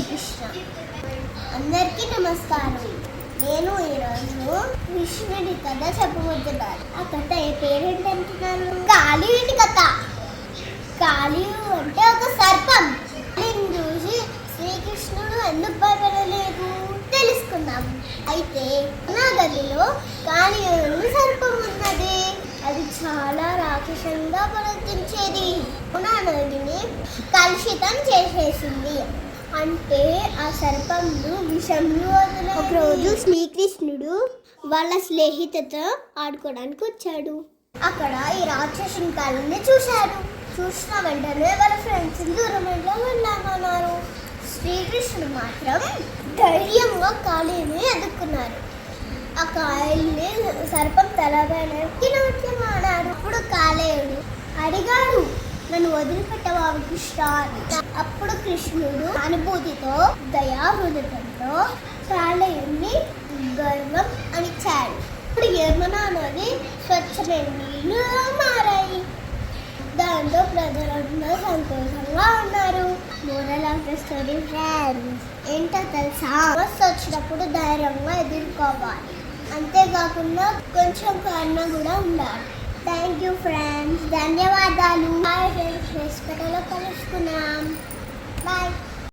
శ్రీకృష్ణ. అందరికీ నమస్కారం. నేను ఈరోజు కృష్ణుడి కథ చెప్పబోతున్నాను. ఆ కథ పేరేంటంటున్నాను? కాళీయుడి కథ. కాళీయుడు అంటే ఒక సర్పం. దీన్ని చూసి శ్రీకృష్ణుడు ఎందుకు భయపడలేదు తెలుసుకుందాం. అయితే నా గదిలో కాళీయుడి సర్పం ఉన్నది. అది చాలా రాక్షసంగా ప్రవర్తించేది. నా నదిని కలుషితం చేసేసింది. అంటే ఆ సర్పంను విషంలో వదిలేదు. ఒకరోజు శ్రీకృష్ణుడు వాళ్ళ స్నేహితులతో ఆడుకోవడానికి వచ్చాడు. అక్కడ ఈ రాక్షసుని కాళ్ళని చూశాడు. చూసిన వెంటనే వాళ్ళ ఫ్రెండ్స్ దూరంలో వెళ్ళామన్నారు. శ్రీకృష్ణుడు మాత్రం ధైర్యంగా కాళీని ఎదుర్కొన్నారు. ఆ కాయల్ని సర్పం తలపైనకి నాట్యమాడాడు. అప్పుడు కాళీయుడు అడిగాడు, నన్ను వదిలిపెట్టవా కృష్ణ అని. అప్పుడు కృష్ణుడు అనుభూతితో దయాహృదయంతో కాళీయుడిని గర్వం అనిచ్చాడు. ఇప్పుడు యమునా నది స్వచ్ఛమైన నీళ్లుగా మారాయి. దాంతో ప్రజలందరూ సంతోషంగా ఉన్నారు. Moral of the story friends ఏంటో తెలుసా? సమస్య వచ్చినప్పుడు ధైర్యంగా ఎదుర్కోవాలి. అంతేకాకుండా కొంచెం కరుణ కూడా ఉండాలి. Thank you friends. ధన్యవాదాలు. Bye friends. నెక్స్ట్ కథలో కలుసుకున్నాం. బాయ్.